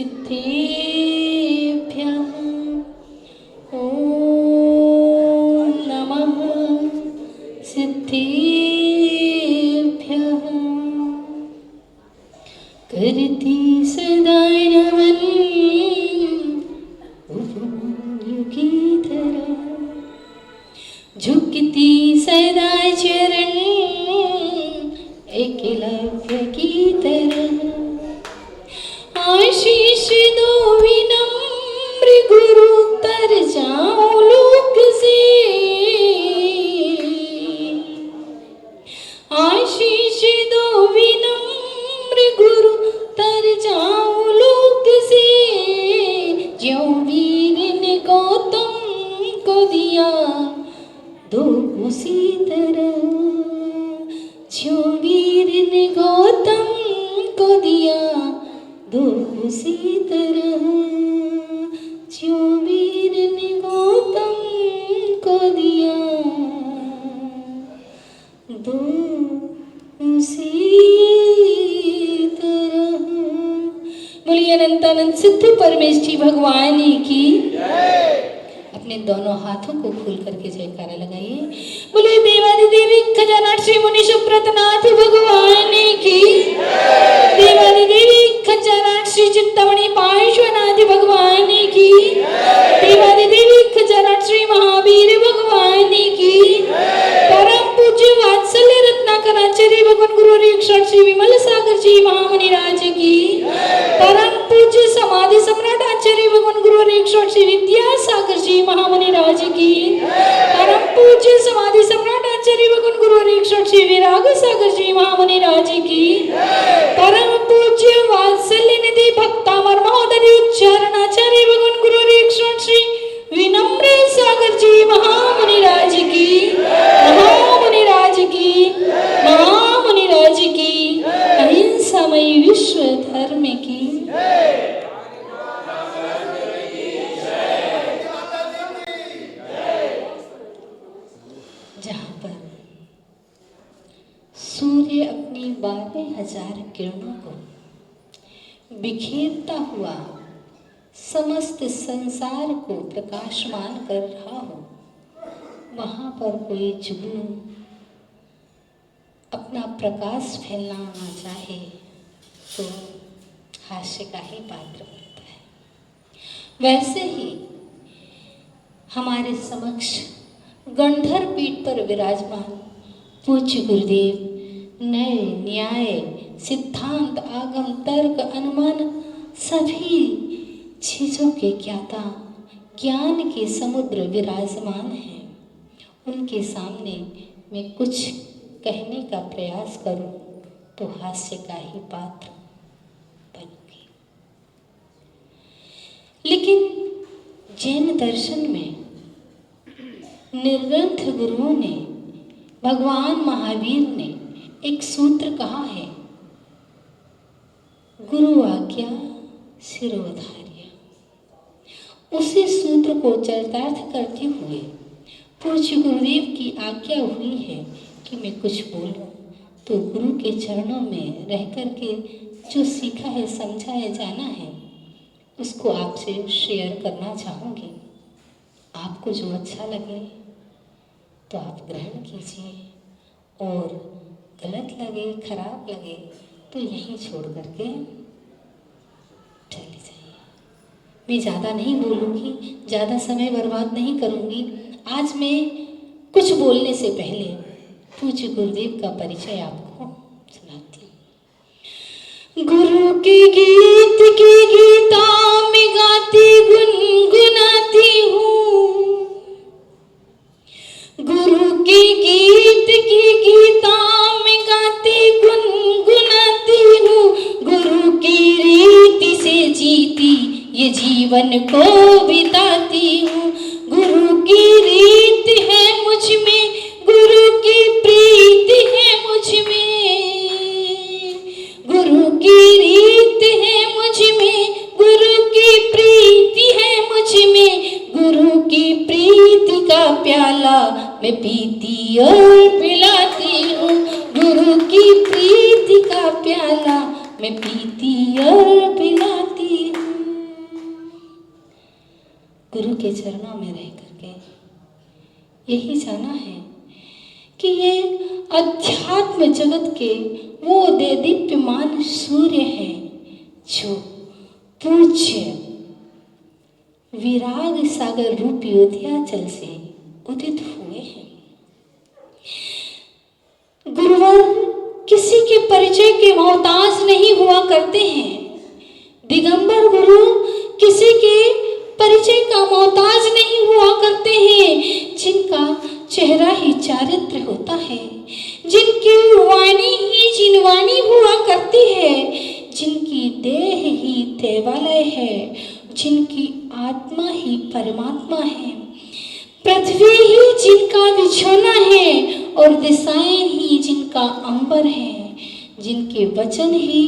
सिद्धेभ्यः ॐ नमः सिद्धेभ्यः। करती सदा नमन की तरह, झुकती सदा चरण एकलव्य की तरह। आशीष दो विनम्र गुरु तर जाऊं लोक से, आशीष दो विनम्र गुरु तर जाऊं लोक से। ज्यों वीर ने गौतम को दिया दो उसी तरह, ज्यों वीर ने गौतम को दिया दो उसी तरह, ज्यों वीर ने गौतम को दिया दो उसी तरह। बोलिए अनंतानंद सिद्ध परमेष्ठी भगवान की। अपने दोनों हाथों को खोल करके जयकारा लगाइए। बोले देवादिदेवी खजाना श्री मुनि सुब्रत नाथ भगवान की। देवादिदेवी खजाना श्री चिंतामणि पार्श्वनाथ भगवान की। देवादिदेवी खजाना श्री महावीर भगवान की। परम पूज्य वात्सल्य रत्नाकराचार्य भगवान गुरु ऋक्षण श्री विमल सागर जी महामुनि राज की। परम पूज्य समाधि सम्राट आचार्य भगवान गुरु ऋक्षण श्री विद्यासागर जी महामुनि राज की। परम पूज्य समाधि सम्राट आचार्य भगवान गुरु ऋक्षण श्री विराग सागर जी महामुनि राज की। परम पूज्य वात्सल्य निधि भक्तामर महोदय उच्चारण आचार्य भगवान गुरु ऋक्षण श्री विनम्र सागर जी महामुनि राज की। महामुनि राज की, महामुनि राज की, अहिंसामयी विश्व धर्म की। जहाँ पर सूर्य अपनी 12,000 किरणों को बिखेरता हुआ समस्त संसार को प्रकाशमान कर रहा हो, वहाँ पर कोई जुगनू अपना प्रकाश फैलाना ना चाहे तो हास्य का ही पात्र बनता है। वैसे ही हमारे समक्ष गंधर पीठ पर विराजमान पूज्य गुरुदेव नए न्याय सिद्धांत आगम तर्क अनुमान सभी चीज़ों के ज्ञाता ज्ञान के समुद्र विराजमान हैं। उनके सामने मैं कुछ कहने का प्रयास करूं तो हास्य का ही पात्र बनूंगी। लेकिन जैन दर्शन में निर्ग्रंथ गुरुओं ने, भगवान महावीर ने एक सूत्र कहा है, गुरु आज्ञा शिरोधार्य। उसी सूत्र को चरितार्थ करते हुए पूज्य गुरुदेव की आज्ञा हुई है कि मैं कुछ बोलूं तो गुरु के चरणों में रह कर के जो सीखा है समझा है जाना है उसको आपसे शेयर करना चाहूँगी। आपको जो अच्छा लगे तो आप ग्रहण कीजिए और गलत लगे खराब लगे तो यहीं छोड़ करके चली जाइए। मैं ज़्यादा नहीं बोलूँगी, ज़्यादा समय बर्बाद नहीं करूँगी। आज मैं कुछ बोलने से पहले पूज्य गुरुदेव का परिचय आपको सुनाती हूँ। गुरु के गीत की गीता में गाती गुनगुनाती हूँ, गुरु के गीत की गीता में गाती गुनगुनाती हूँ। गुरु की रीति से जीती ये जीवन को बिताती हूँ। गुरु की रीत है मुझ में, गुरु की प्रीति है मुझ में, गुरु की रीत है मुझ में, गुरु की प्रीति है मुझ में। गुरु की प्रीति का प्याला मैं पीती और पिलाती हूँ। गुरु की प्रीति का प्याला मैं पीती और पिलाती हूँ। गुरु के चरणों में रह करके यही जाना है कि ये अध्यात्म जगत के वो देदीप्यमान सूर्य हैं जो पूज्य विराग सागर रूपी उदयाचल से उदित हुए हैं। गुरुवर किसी के परिचय के मोहताज नहीं हुआ करते हैं। दिगंबर गुरु किसी के परिचय का मोहताज नहीं हुआ करते हैं। जिनका चेहरा ही चारित्र होता है, जिनकी वाणी ही जिनवाणी हुआ करती है, जिनकी देह ही देवालय है, जिनकी आत्मा ही परमात्मा है, पृथ्वी ही जिनका बिछौना है और दिशाएं ही जिनका अंबर है, जिनके वचन ही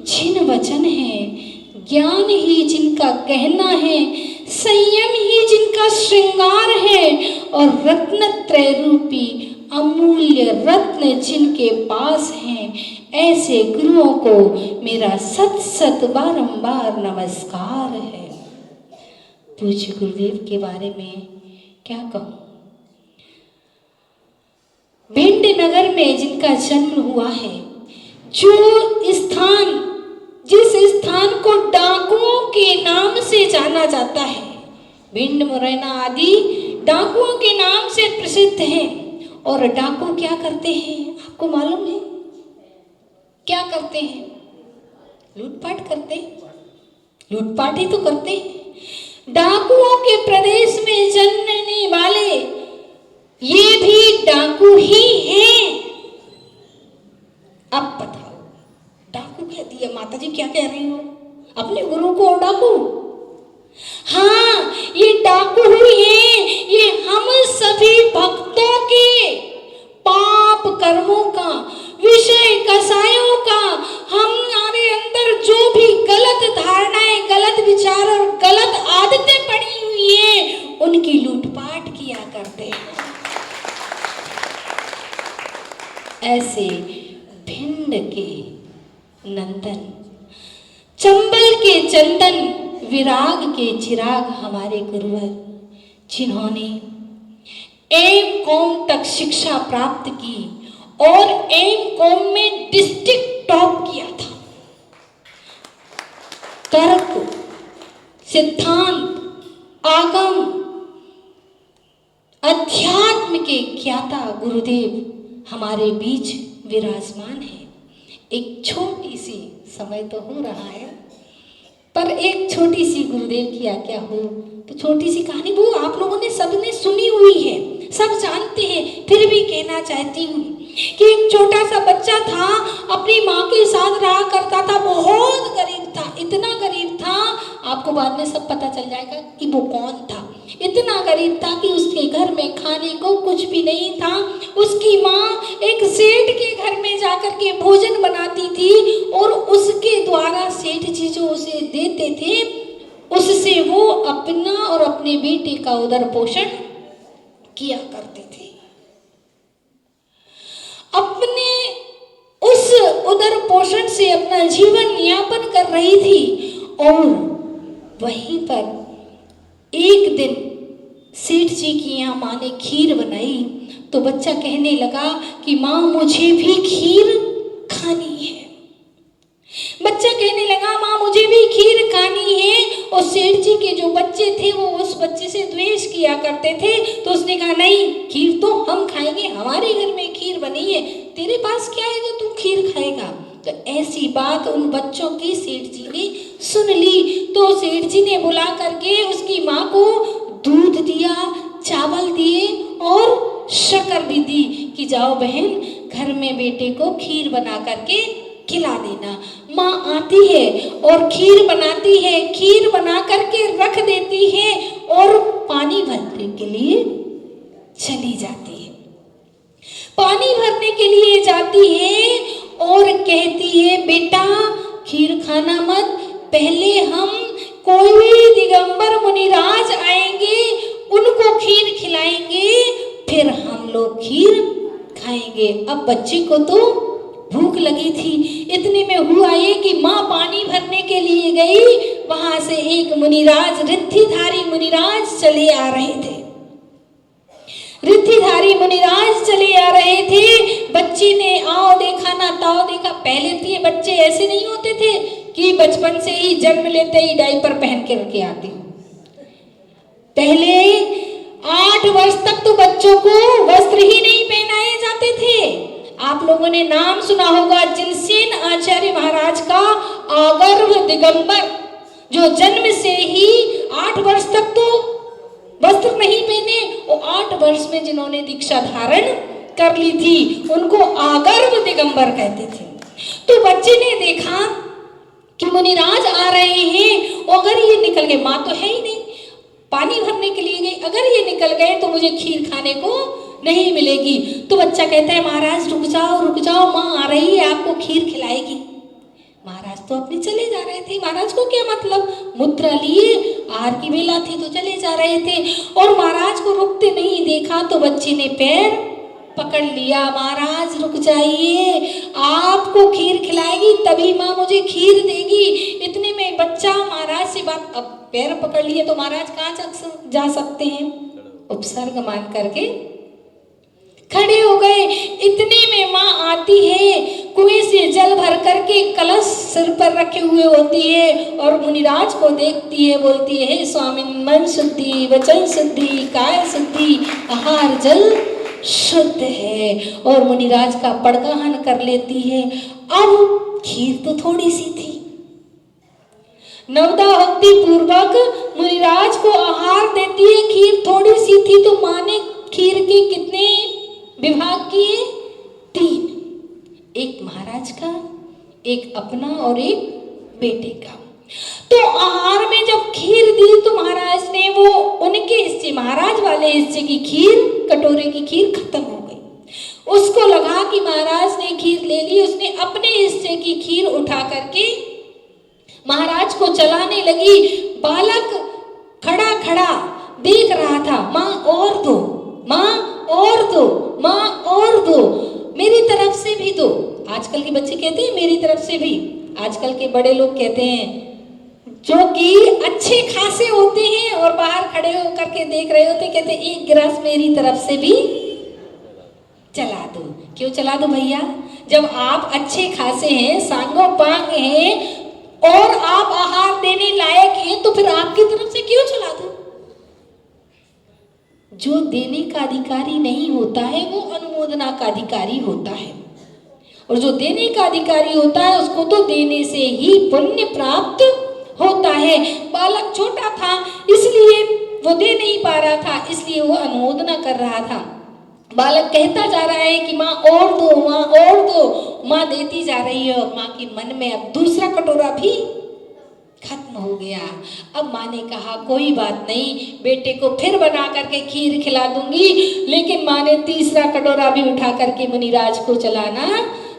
जिन वचन है, ज्ञान ही जिनका गहना है, संयम ही जिनका श्रृंगार है और रत्नत्रय रूपी अमूल्य रत्न जिनके पास हैं, ऐसे गुरुओं को मेरा सत सत बारंबार नमस्कार है। पूज्य गुरुदेव के बारे में क्या कहूँ। भिंड नगर में जिनका जन्म हुआ है, जो स्थान जिस स्थान को डाकुओं के नाम से जाना जाता है, भिंड मुरैना आदि डाकुओं के नाम से प्रसिद्ध है। और डाकू क्या करते हैं आपको मालूम है? क्या करते हैं? लूटपाट करते हैं। लूटपाट ही तो करते हैं। डाकुओं के प्रदेश में जन्मने वाले ये भी डाकू ही हैं। अब बताओ, डाकू कह दिया, माता जी क्या कह रही हो? अपने गुरु को डाकू? हाँ, ये डाकू ही हैं। ये हम सभी भक्तों के पाप कर्मों का, विषय कसायों का, हमारे अंदर जो भी गलत धारणाएं, गलत विचार और गलत आदतें पड़ी हुई हैं, उनकी लूटपाट किया करते हैं। ऐसे भिंड के नंदन, चंबल के चंदन, विराग के चिराग हमारे गुरुवर, जिन्होंने एम कॉम तक शिक्षा प्राप्त की और एम कॉम में डिस्ट्रिक्ट टॉप किया था। तर्क, सिद्धांत, आगम, अध्यात्म के ज्ञाता गुरुदेव हमारे बीच विराजमान है। एक छोटी सी, समय तो हो रहा है, पर एक छोटी सी गुरुदेव की आज्ञा हो तो छोटी सी कहानी वो आप लोगों ने सबने सुनी हुई है, सब जानते हैं, फिर भी कहना चाहती हूँ कि एक छोटा सा बच्चा था, अपनी माँ के साथ रहा करता था, बहुत गरीब था, इतना गरीब था, आपको बाद में सब पता चल जाएगा कि वो कौन था। इतना गरीब था कि उसके घर में खाने को कुछ भी नहीं था। उसकी माँ एक सेठ के घर में जाकर के भोजन बनाती थी और उसके द्वारा सेठ जी जो उसे देते थे, उससे वो अपना और अपने बेटे का उदर पोषण किया करते थे। अपने उस उदर पोषण से अपना जीवन यापन कर रही थी और वहीं पर एक दिन सेठ जी की यहाँ माँ ने खीर बनाई तो बच्चा कहने लगा कि माँ मुझे भी खीर खानी है। बच्चा कहने लगा माँ मुझे भी खीर खानी है। और सेठ जी के जो बच्चे थे वो उस बच्चे से द्वेष किया करते थे, तो उसने कहा नहीं, खीर तो हम खाएंगे, हमारे घर में खीर बनी है, तेरे पास क्या है जो तू खीर खाएगा। तो ऐसी बात उन बच्चों की सेठ जी ने सुन ली। तो सेठ जी ने बुला करके उसकी माँ को दूध दिया, चावल दिए और शक्कर भी दी कि जाओ बहन घर में बेटे को खीर बना करके खिला देना। माँ आती है और खीर बनाती है, खीर बना करके रख देती है और पानी भरने के लिए चली जाती है। पानी भरने के लिए जाती है और कहती है बेटा खीर खाना मत, पहले हम कोई भी दिगंबर मुनिराज आएंगे, उनको खीर खिलाएंगे, फिर हम लोग खीर खाएंगे। अब बच्चे को तो भूख लगी थी। इतने में हुआ ये कि माँ पानी भरने के लिए गई, वहां वहां से एक मुनिराज, रिद्धिधारी मुनिराज चले आ रहे थे। रिद्धिधारी मुनिराज चले आ रहे थे। बच्ची ने आओ देखा ना ताओ देखा। पहले तो ये बच्चे ऐसे नहीं होते थे कि बचपन से ही जन्म लेते ही डायपर पहन के रखे आते। पहले 8 वर्ष तक तो बच्चों को वस्त्र ही नहीं पहनाए जाते थे। आप लोगों ने नाम सुना होगा जिनसेन आचार्य महाराज का आगर्भ दिगंबर, जो जन्म से ही 8 वर्ष तक तो वस्त्र नहीं पहने, वो 8 वर्ष में जिन्होंने दीक्षा धारण कर ली थी उनको आगर्भ दिगंबर कहते थे। तो बच्चे ने देखा कि मुनिराज आ रहे हैं, अगर ये निकल गए, माँ तो है ही नहीं, पानी भरने के लिए गई, अगर ये निकल गए तो मुझे खीर खाने को नहीं मिलेगी। तो बच्चा कहता है महाराज रुक जाओ, माँ आ रही है, आपको खीर खिलाएगी। महाराज तो अपने चले जा रहे थे, महाराज को क्या मतलब, मुद्रा लिए, आहार की बेला थी तो चले जा रहे थे। और महाराज को रुकते नहीं देखा तो बच्चे ने पैर पकड़ लिया, महाराज रुक जाइए, आपको खीर खिलाएगी तभी माँ मुझे खीर देगी। इतने में बच्चा महाराज से बात, अब पैर पकड़ लिए तो महाराज कहाँ जा सकते हैं, उपसर्ग मान करके खड़े हो गए। इतने में माँ आती है, कुएं से जल भर करके कलश सिर पर रखे हुए होती है और मुनिराज को देखती है, बोलती है स्वामिन मन शुद्धि, वचन शुद्धि, काय शुद्धि, आहार जल शुद्ध है। और मुनिराज का पड़गाहन कर लेती है। अब खीर तो थोड़ी सी थी, नवदा भक्ति पूर्वक मुनिराज को आहार देती है, खीर थोड़ी सी थी तो माँ ने खीर के कितने विभाग किए, 3, एक महाराज का, एक अपना और एक बेटे का। तो आहार में जब खीर दी तो महाराज ने वो उनके हिस्से, महाराज वाले हिस्से की खीर, कटोरे की खीर खत्म हो गई। उसको लगा कि महाराज ने खीर ले ली, उसने अपने हिस्से की खीर उठा करके महाराज को चलाने लगी। बालक खड़ा खड़ा देख रहा था, माँ और दो, माँ और दो, माँ और दो, मेरी तरफ से भी दो। आजकल के बच्चे कहते हैं मेरी तरफ से भी, आजकल के बड़े लोग कहते हैं जो कि अच्छे खासे होते हैं और बाहर खड़े होकर के देख रहे होते, कहते एक गिलास मेरी तरफ से भी चला दो। क्यों चला दो भैया, जब आप अच्छे खासे हैं, सांगो पांग हैं और आप आहार देने लायक हैं तो फिर आपकी तरफ से क्यों चला दो। जो देने का अधिकारी नहीं होता है वो अनुमोदना का अधिकारी होता है, और जो देने का अधिकारी होता है उसको तो देने से ही पुण्य प्राप्त होता है। बालक छोटा था इसलिए वो दे नहीं पा रहा था, इसलिए वो अनुमोदना कर रहा था। बालक कहता जा रहा है कि माँ और दो, माँ और दो, माँ देती जा रही है और माँ के मन में अब दूसरा कटोरा भी खत्म हो गया। अब माँ ने कहा कोई बात नहीं, बेटे को फिर बना करके खीर खिला दूंगी। लेकिन माँ ने तीसरा कटोरा भी उठा करके मुनिराज को चलाना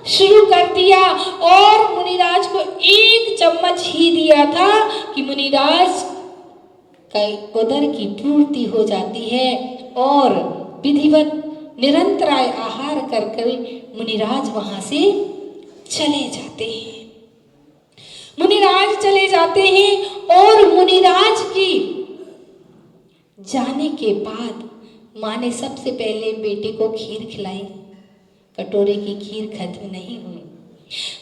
शुरू कर दिया और मुनिराज को 1 चम्मच ही दिया था कि मुनिराज का उदर की पूर्ति हो जाती है और विधिवत निरंतर आहार कर कर मुनिराज वहां से चले जाते हैं। मुनिराज चले जाते हैं और मुनिराज की जाने के बाद माँ ने सबसे पहले बेटे को खीर खिलाई। कटोरे की खीर खत्म नहीं हुई,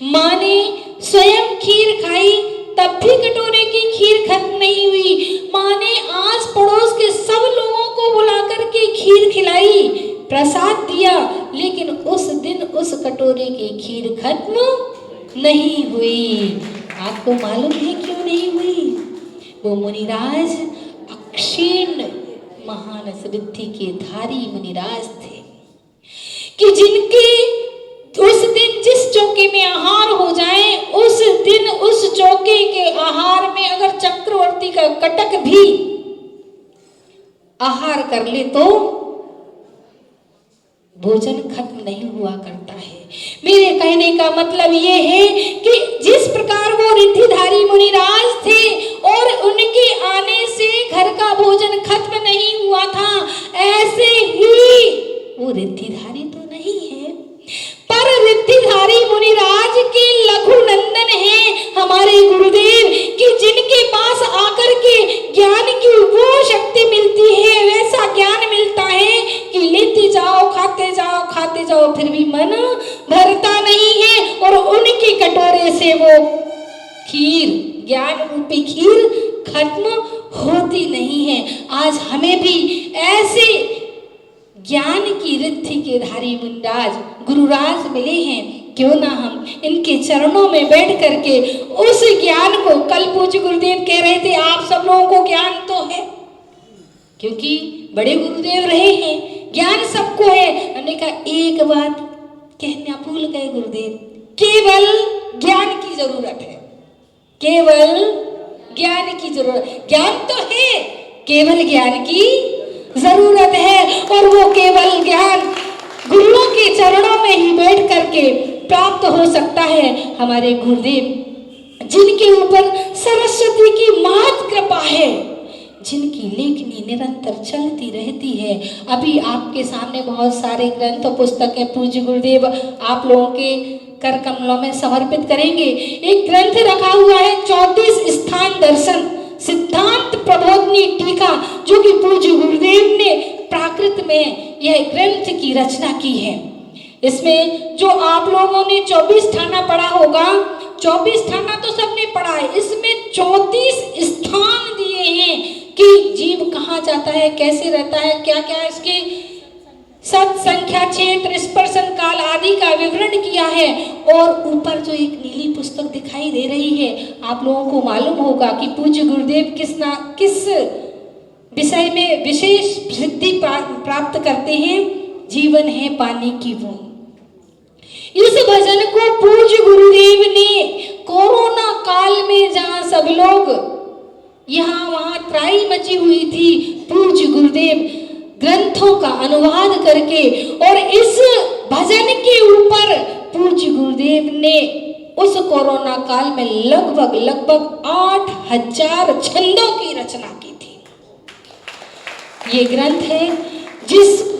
माँ ने स्वयं खीर खाई तब भी कटोरे की खीर खत्म नहीं हुई। माँ ने आस पड़ोस के सब लोगों को बुला करके खीर खिलाई, प्रसाद दिया, लेकिन उस दिन उस कटोरे की खीर खत्म नहीं हुई। आपको मालूम है क्यों नहीं हुई? वो मुनिराज अक्षीण महान सिद्धि के धारी मुनिराज थे कि जिनके उस दिन जिस चौके में आहार हो जाए, उस दिन उस चौके के आहार में अगर चक्रवर्ती का कटक भी आहार कर ले तो भोजन खत्म नहीं हुआ करता है। मेरे कहने का मतलब ये है कि जिस प्रकार वो रिद्धिधारी मुनिराज थे और उनके आने से घर का भोजन खत्म नहीं हुआ था, ऐसे ही वो रिद्धिधारी तो नहीं है, पर रिद्धिधारी मुनिराज के लघु नंदन हैं हमारे गुरुदेव कि जिनके पास खीर, ज्ञान रूपी खीर खत्म होती नहीं है। आज हमें भी ऐसे ज्ञान की रिद्धि के धारी मुंडाज गुरुराज मिले हैं, क्यों ना हम इनके चरणों में बैठ करके उस ज्ञान को, कल पूज्य गुरुदेव कह रहे थे आप सब लोगों को ज्ञान तो है, क्योंकि बड़े गुरुदेव रहे हैं, ज्ञान सबको है। हमने कहा एक बात कहना भूल गए गुरुदेव, केवल ज्ञान की जरूरत है, केवल ज्ञान की जरूरत, ज्ञान तो है, केवल ज्ञान की जरूरत है। और वो केवल ज्ञान गुरुओं के चरणों में ही बैठ करके प्राप्त हो सकता है। हमारे गुरुदेव जिनके ऊपर सरस्वती की महत कृपा है, जिनकी लेखनी निरंतर चलती रहती है। अभी आपके सामने बहुत सारे ग्रंथ और पुस्तकें पूज्य गुरुदेव आप लोगों के कर कमलों में समर्पित करेंगे। एक ग्रंथ रखा हुआ है 34 स्थान दर्शन सिद्धांत प्रबोधनी टीका, जो कि पूज्य गुरुदेव ने प्राकृत में यह ग्रंथ की रचना की है। इसमें जो आप लोगों ने 24 थाना पढ़ा होगा, 24 थाना तो सबने पढ़ा है, इसमें 34 स्थान दिए हैं कि जीव कहाँ जाता है, कैसे रहता है, क्या क्या इसके सत संख्या क्षेत्र स्पर्शन काल आदि का विवरण किया है। और ऊपर जो एक नीली पुस्तक दिखाई दे रही है, आप लोगों को मालूम होगा कि पूज्य गुरुदेव किस विषय में विशेष सिद्धि प्राप्त करते हैं। जीवन है पानी की बूंद। इस भजन को पूज्य गुरुदेव ने कोरोना काल में, जहां सब लोग यहाँ वहां त्राही मची हुई थी, पूज्य गुरुदेव ग्रंथों का अनुवाद करके और इस भजन के ऊपर पूज्य गुरुदेव ने उस कोरोना काल में लगभग 8000 छंदों की रचना की थी। ये ग्रंथ है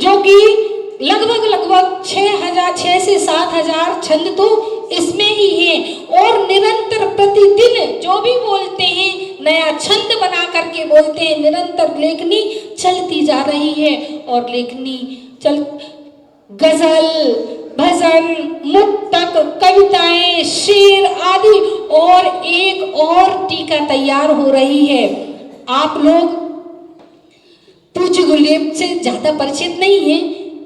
जो कि लगभग 6 से 7000 छंद तो इसमें ही है। और निरंतर प्रतिदिन जो भी बोलते हैं नया छंद बना करके बोलते हैं, निरंतर लेखनी चलती जा रही है। और लेखनी गजल, भजन, मुक्तक, कविताएं, शेर आदि और एक और टीका तैयार हो रही है। आप लोग पूज्य गुरुदेव से ज्यादा परिचित नहीं है,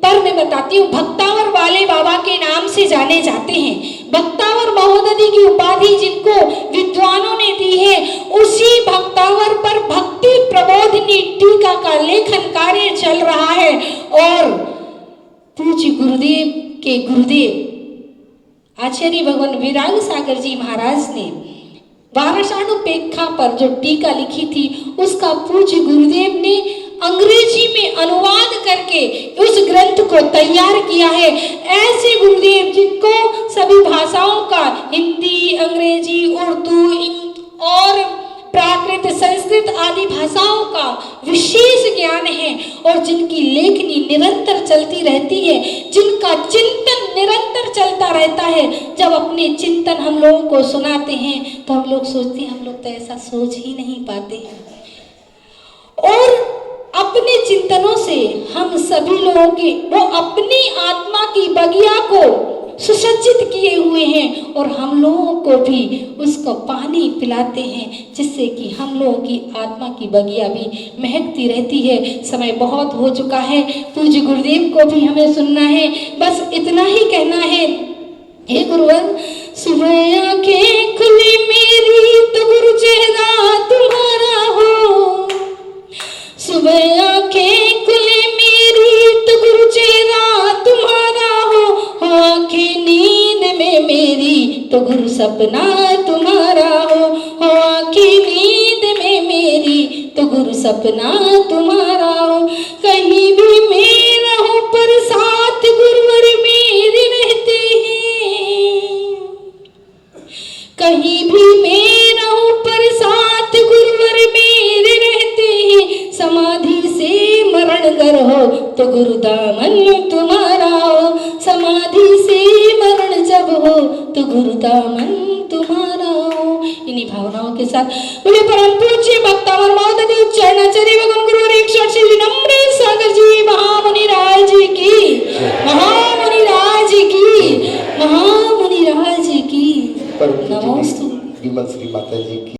पर मैं बताती हूँ, भक्तावर वाले बाबा के नाम से जाने जाते हैं। भक्तावर महोदधि की उपाधि जिनको विद्वानों ने दी है, उसी भक्तावर पर भक्ति प्रबोधनी टीका का लेखन कार्य चल रहा है। और पूज्य गुरुदेव के गुरुदेव आचार्य भगवान विराग सागर जी महाराज ने वारसानुपेक्षा पर जो टीका लिखी थी, उसका पूज्य गुरुदेव ने अंग्रेजी में अनुवाद करके उस ग्रंथ को तैयार किया है। ऐसे गुरुदेव जिनको सभी भाषाओं का, हिंदी, अंग्रेजी, उर्दू और प्राकृत, संस्कृत आदि भाषाओं का विशेष ज्ञान है और जिनकी लेखनी निरंतर चलती रहती है, जिनका चिंतन निरंतर चलता रहता है। जब अपने चिंतन हम लोगों को सुनाते हैं तो हम लोग सोचते हैं हम लोग तो ऐसा सोच ही नहीं पाते हैं। और अपने चिंतनों से हम सभी लोगों की वो अपनी आत्मा की बगिया को सुसज्जित किए हुए हैं और हम लोगों को भी उसको पानी पिलाते हैं, जिससे कि हम लोगों की आत्मा की बगिया भी महकती रहती है। समय बहुत हो चुका है, पूज्य गुरुदेव को भी हमें सुनना है, बस इतना ही कहना है। हे गुरुवर, सुबह आंखें खुली मेरी तो गुरु चेहरा तुम्हारा हो, सुबह आंखें खुली मेरी तो गुरु चेहरा तुम्हारा हो, आंखें नींद में मेरी तो गुरु सपना तुम्हारा हो, आंखें नींद में मेरी तो गुरु सपना तुम्हारा हो। कहीं भी मैं रहूं पर साथ गुरुवर मेरे रहते हैं, कहीं भी मैं रहूं पर साथ गुरुवर मेरे रहते हैं। समाधि से मरण गर हो तो गुरु दामन तुम्हारा हो, समाधि से मरण जब हो तो गुरु दामन तुम्हारा हो। इन्हीं भावनाओं के साथ बोले परम पूज्य भक्तावर महोदधि चरणाचार्य भगवान गुरु 108 नम्र सागर जी महामुनि राज की, महामुनि राज की, महामुनि राज की नमोस्तु। विमल श्री माता जी की